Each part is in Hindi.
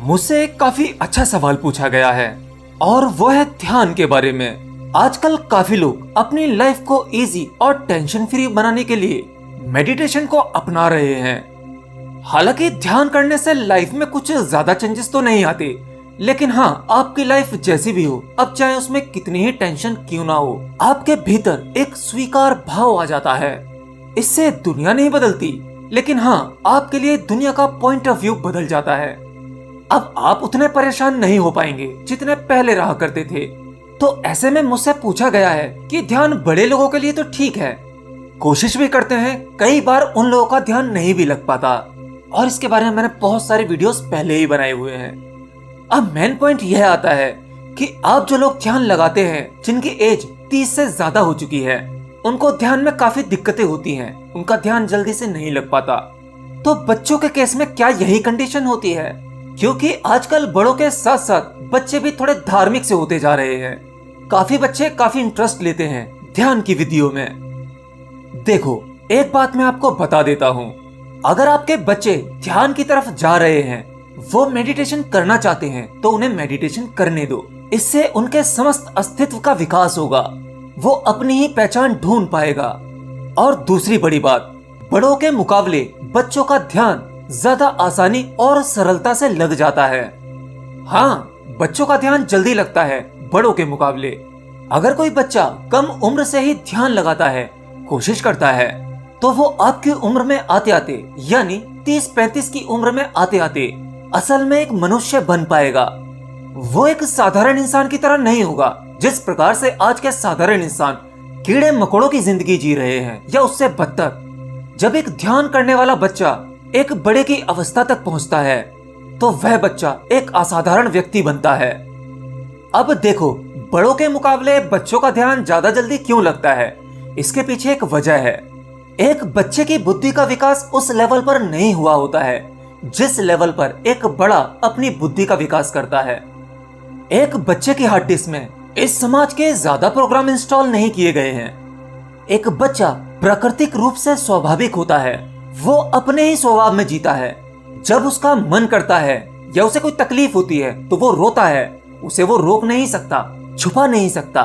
मुझसे एक काफी अच्छा सवाल पूछा गया है और वो है ध्यान के बारे में। आजकल काफी लोग अपनी लाइफ को इजी और टेंशन फ्री बनाने के लिए मेडिटेशन को अपना रहे हैं। हालांकि ध्यान करने से लाइफ में कुछ ज्यादा चेंजेस तो नहीं आते, लेकिन हाँ, आपकी लाइफ जैसी भी हो, अब चाहे उसमें कितनी ही टेंशन क्यों ना हो, आपके भीतर एक स्वीकार भाव आ जाता है। इससे दुनिया नहीं बदलती, लेकिन हाँ, आपके लिए दुनिया का पॉइंट ऑफ व्यू बदल जाता है। अब आप उतने परेशान नहीं हो पाएंगे जितने पहले रहा करते थे। तो ऐसे में मुझसे पूछा गया है कि ध्यान बड़े लोगों के लिए तो ठीक है, कोशिश भी करते हैं, कई बार उन लोगों का ध्यान नहीं भी लग पाता, और इसके बारे में मैंने बहुत सारे वीडियोस पहले ही बनाए हुए हैं। अब मेन पॉइंट यह आता है कि आप जो लोग ध्यान लगाते हैं, जिनकी एज 30 से ज्यादा हो चुकी है, उनको ध्यान में काफी दिक्कतें होती हैं, उनका ध्यान जल्दी से नहीं लग पाता। तो बच्चों के केस में क्या यही कंडीशन होती है? क्योंकि आजकल बड़ों के साथ साथ बच्चे भी थोड़े धार्मिक से होते जा रहे हैं। काफी बच्चे काफी इंटरेस्ट लेते हैं ध्यान की विधियों में। देखो, एक बात मैं आपको बता देता हूँ, अगर आपके बच्चे ध्यान की तरफ जा रहे हैं, वो मेडिटेशन करना चाहते हैं, तो उन्हें मेडिटेशन करने दो। इससे उनके समस्त अस्तित्व का विकास होगा, वो अपनी ही पहचान ढूंढ पाएगा। और दूसरी बड़ी बात, बड़ों के मुकाबले बच्चों का ध्यान ज्यादा आसानी और सरलता से लग जाता है। हाँ, बच्चों का ध्यान जल्दी लगता है बड़ों के मुकाबले। अगर कोई बच्चा कम उम्र से ही ध्यान लगाता है, कोशिश करता है, तो वो आपकी उम्र में आते आते, यानी 30-35 की उम्र में आते आते असल में एक मनुष्य बन पाएगा। वो एक साधारण इंसान की तरह नहीं होगा, जिस प्रकार से आज के साधारण इंसान कीड़े मकोड़ों की जिंदगी जी रहे हैं, या उससे बदतर। जब एक ध्यान करने वाला बच्चा एक बड़े की अवस्था तक पहुंचता है, तो वह बच्चा एक असाधारण व्यक्ति बनता है। अब देखो, बड़ों के मुकाबले बच्चों का ध्यान ज्यादा जल्दी क्यों लगता है? इसके पीछे एक वजह है। एक बच्चे की बुद्धि का विकास उस लेवल पर नहीं हुआ होता है जिस लेवल पर एक बड़ा अपनी बुद्धि का विकास करता है। एक बच्चे की हार्ड डिस्क में इस समाज के ज्यादा प्रोग्राम इंस्टॉल नहीं किए गए हैं। एक बच्चा प्राकृतिक रूप से स्वाभाविक होता है, वो अपने ही स्वभाव में जीता है। जब उसका मन करता है या उसे कोई तकलीफ होती है, तो वो रोता है। उसे वो रोक नहीं सकता, छुपा नहीं सकता।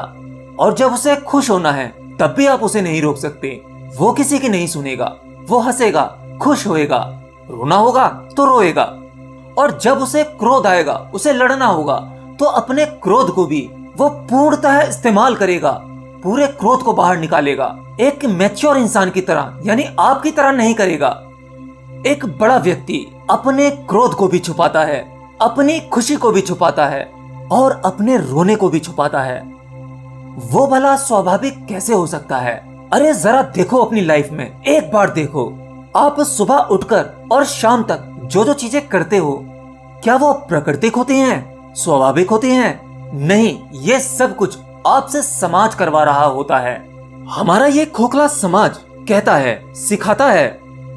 और जब उसे खुश होना है, तब भी आप उसे नहीं रोक सकते। वो किसी की नहीं सुनेगा, वो हंसेगा, खुश होएगा, रोना होगा तो रोएगा। और जब उसे क्रोध आएगा, उसे लड़ना होगा, तो अपने क्रोध को भी वो पूर्णतः इस्तेमाल करेगा, पूरे क्रोध को बाहर निकालेगा। एक मैच्योर इंसान की तरह, यानी आपकी तरह नहीं करेगा। एक बड़ा व्यक्ति अपने क्रोध को भी छुपाता है, अपनी खुशी को भी छुपाता है, और अपने रोने को भी छुपाता है। वो भला स्वाभाविक कैसे हो सकता है? अरे जरा देखो अपनी लाइफ में, एक बार देखो, आप सुबह उठकर और शाम तक जो जो चीजें करते हो, क्या वो प्राकृतिक होती हैं, स्वाभाविक होती हैं? नहीं, ये सब कुछ आपसे समाज करवा रहा होता है। हमारा ये खोखला समाज कहता है, सिखाता है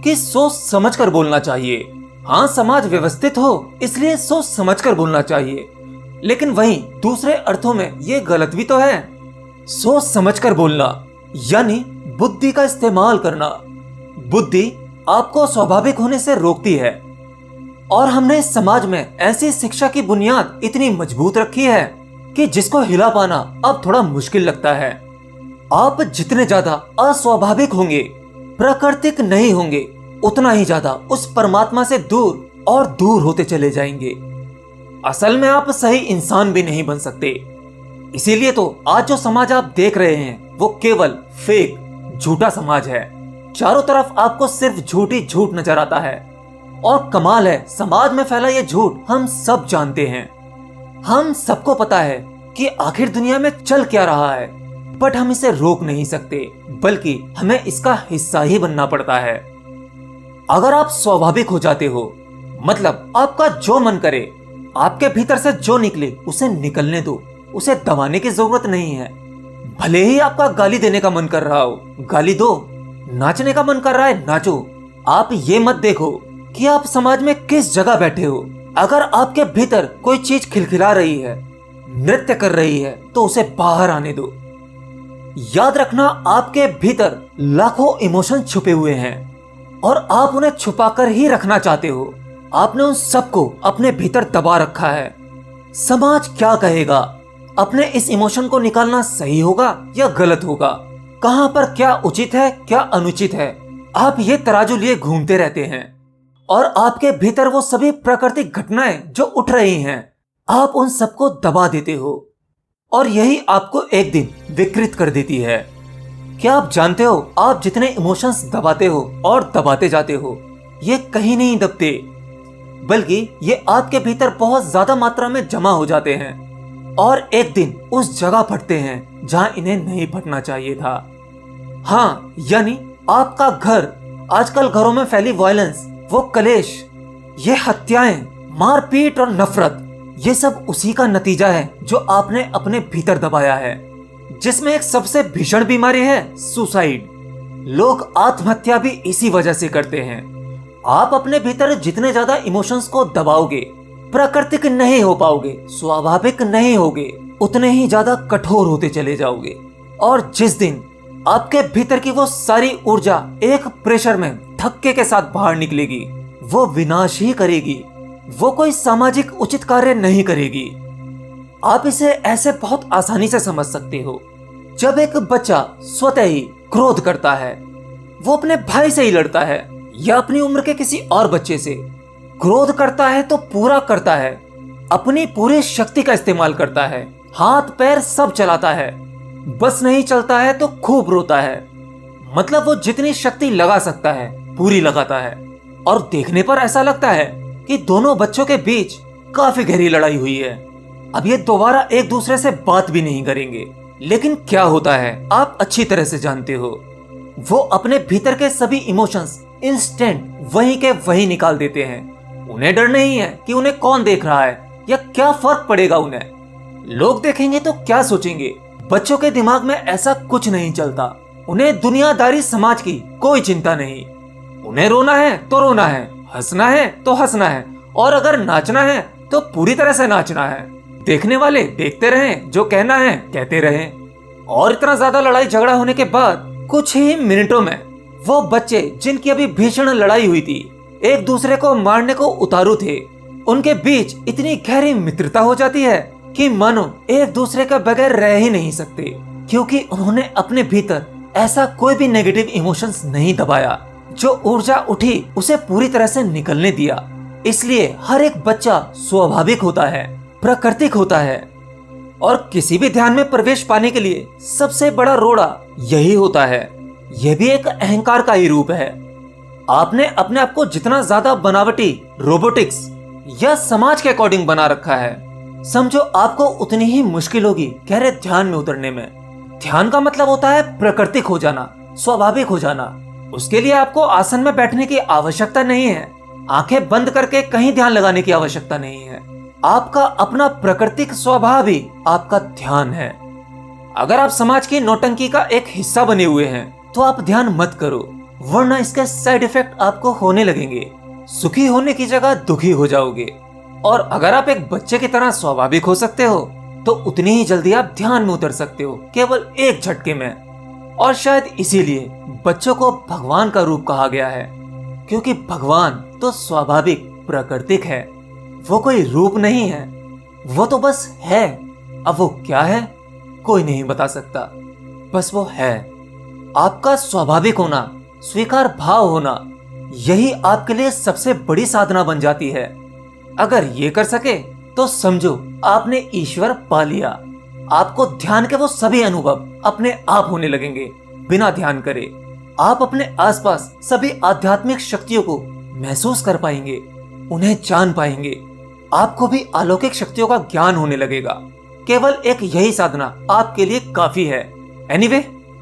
कि सोच समझ कर बोलना चाहिए। हाँ, समाज व्यवस्थित हो, इसलिए सोच समझ कर बोलना चाहिए, लेकिन वहीं दूसरे अर्थों में ये गलत भी तो है। सोच समझ कर बोलना यानी बुद्धि का इस्तेमाल करना। बुद्धि आपको स्वाभाविक होने से रोकती है, और हमने इस समाज में ऐसी शिक्षा की बुनियाद इतनी मजबूत रखी है कि जिसको हिला पाना अब थोड़ा मुश्किल लगता है। आप जितने ज्यादा अस्वाभाविक होंगे, प्राकृतिक नहीं होंगे, उतना ही ज्यादा उस परमात्मा से दूर और दूर होते चले जाएंगे। असल में आप सही इंसान भी नहीं बन सकते। इसीलिए तो आज जो समाज आप देख रहे हैं, वो केवल फेक, झूठा समाज है। चारों तरफ आपको सिर्फ झूठ ही झूठ नजर आता है। और कमाल है, समाज में फैला ये झूठ हम सब जानते हैं। हम सबको पता है कि आखिर दुनिया में चल क्या रहा है, बट हम इसे रोक नहीं सकते, बल्कि हमें इसका हिस्सा ही बनना पड़ता है। अगर आप स्वाभाविक हो जाते हो, मतलब आपका जो मन करे, आपके भीतर से जो निकले उसे निकलने दो, उसे दबाने की जरूरत नहीं है। भले ही आपका गाली देने का मन कर रहा हो, गाली दो। नाचने का मन कर रहा है, नाचो। आप ये मत देखो कि आप समाज में किस जगह बैठे हो। अगर आपके भीतर कोई चीज खिलखिला रही है, नृत्य कर रही है, तो उसे बाहर आने दो। याद रखना, आपके भीतर लाखों इमोशन छुपे हुए हैं, और आप उन्हें छुपाकर ही रखना चाहते हो। आपने उन सबको अपने भीतर दबा रखा है। समाज क्या कहेगा? अपने इस इमोशन को निकालना सही होगा या गलत होगा? कहां पर क्या उचित है, क्या अनुचित है? आप ये तराजू लिए घूमते रहते हैं और आपके भीतर वो सभी प्राकृतिक घटनाएं जो उठ रही हैं, आप उन सबको दबा देते हो और यही आपको एक दिन विकृत कर देती है। क्या आप जानते हो, आप जितने इमोशंस दबाते हो और दबाते जाते हो, ये कहीं नहीं दबते, बल्कि ये आपके भीतर बहुत ज्यादा मात्रा में जमा हो जाते हैं और एक दिन उस जगह फटते हैं जहां इन्हें नहीं फटना चाहिए था। हाँ, यानी आपका घर, आजकल घरों में फैली वायलेंस, वो कलेश, ये हत्याएं, मारपीट और नफरत, ये सब उसी का नतीजा है जो आपने अपने भीतर दबाया है, जिसमें एक सबसे भीषण बीमारी है सुसाइड। लोग आत्महत्या भी इसी वजह से करते हैं। आप अपने भीतर जितने ज्यादा इमोशंस को दबाओगे, प्राकृतिक नहीं हो पाओगे, स्वाभाविक नहीं होगे, उतने ही ज्यादा कठोर होते चले जाओगे। और जिस दिन आपके भीतर की वो सारी ऊर्जा एक प्रेशर में धक्के के साथ बाहर निकलेगी, वो विनाश ही करेगी, वो कोई सामाजिक उचित कार्य नहीं करेगी। आप इसे ऐसे बहुत आसानी से समझ सकते हो। जब एक बच्चा स्वतः ही क्रोध करता है, वो अपने भाई से ही लड़ता है या अपनी उम्र के किसी और बच्चे से, क्रोध करता है तो पूरा करता है, अपनी पूरी शक्ति का इस्तेमाल करता है, हाथ पैर सब चलाता है, बस नहीं चलता है तो खूब रोता है। मतलब वो जितनी शक्ति लगा सकता है पूरी लगाता है और देखने पर ऐसा लगता है कि दोनों बच्चों के बीच काफी गहरी लड़ाई हुई है। अब ये दोबारा एक दूसरे से बात भी नहीं करेंगे। लेकिन क्या होता है आप अच्छी तरह से जानते हो, वो अपने भीतर के सभी इमोशंस इंस्टेंट वहीं के वहीं निकाल देते हैं। उन्हें डर नहीं है कि उन्हें कौन देख रहा है या क्या फर्क पड़ेगा उन्हें, लोग देखेंगे तो क्या सोचेंगे। बच्चों के दिमाग में ऐसा कुछ नहीं चलता। उन्हें दुनियादारी समाज की कोई चिंता नहीं। उन्हें रोना है तो रोना है, हंसना है तो हंसना है, और अगर नाचना है तो पूरी तरह से नाचना है। देखने वाले देखते रहें, जो कहना है कहते रहें। और इतना ज्यादा लड़ाई झगड़ा होने के बाद कुछ ही मिनटों में वो बच्चे जिनकी अभी भीषण लड़ाई हुई थी, एक दूसरे को मारने को उतारू थे, उनके बीच इतनी गहरी मित्रता हो जाती है कि मानो एक दूसरे के बगैर रह ही नहीं सकते, क्योंकि उन्होंने अपने भीतर ऐसा कोई भी नेगेटिव इमोशंस नहीं दबाया। जो ऊर्जा उठी उसे पूरी तरह से निकलने दिया। इसलिए हर एक बच्चा स्वाभाविक होता है, प्राकृतिक होता है, और किसी भी ध्यान में प्रवेश पाने के लिए सबसे बड़ा रोड़ा यही होता है। यह भी एक अहंकार का ही रूप है। आपने अपने आप को जितना ज्यादा बनावटी, रोबोटिक्स या समाज के अकॉर्डिंग बना रखा है, समझो आपको उतनी ही मुश्किल होगी गहरे ध्यान में उतरने में। ध्यान का मतलब होता है प्राकृतिक हो जाना, स्वाभाविक हो जाना। उसके लिए आपको आसन में बैठने की आवश्यकता नहीं है, आंखें बंद करके कहीं ध्यान लगाने की आवश्यकता नहीं है। आपका अपना प्राकृतिक स्वभाव ही आपका ध्यान है। अगर आप समाज की नौटंकी का एक हिस्सा बने हुए हैं तो आप ध्यान मत करो, वरना इसके साइड इफेक्ट आपको होने लगेंगे। सुखी होने की जगह दुखी हो जाओगे। और अगर आप एक बच्चे की तरह स्वाभाविक हो सकते हो तो उतनी ही जल्दी आप ध्यान में उतर सकते हो, केवल एक झटके में। और शायद इसीलिए बच्चों को भगवान का रूप कहा गया है, क्योंकि भगवान तो स्वाभाविक, प्राकृतिक है। वो कोई रूप नहीं है, वो तो बस है। अब वो क्या है कोई नहीं बता सकता, बस वो है। आपका स्वाभाविक होना, स्वीकार भाव होना, यही आपके लिए सबसे बड़ी साधना बन जाती है। अगर ये कर सके तो समझो आपने ईश्वर पा लिया। आपको ध्यान के वो सभी अनुभव अपने आप होने लगेंगे बिना ध्यान करे। आप अपने आसपास सभी आध्यात्मिक शक्तियों को महसूस कर पाएंगे, उन्हें जान पाएंगे। आपको भी अलौकिक शक्तियों का ज्ञान होने लगेगा। केवल एक यही साधना आपके लिए काफी है। एनीवे,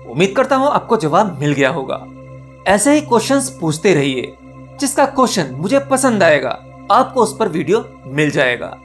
उम्मीद करता हूँ आपको जवाब मिल गया होगा। ऐसे ही क्वेश्चंस पूछते रहिए। जिसका क्वेश्चन मुझे पसंद आएगा आपको उस पर वीडियो मिल जाएगा।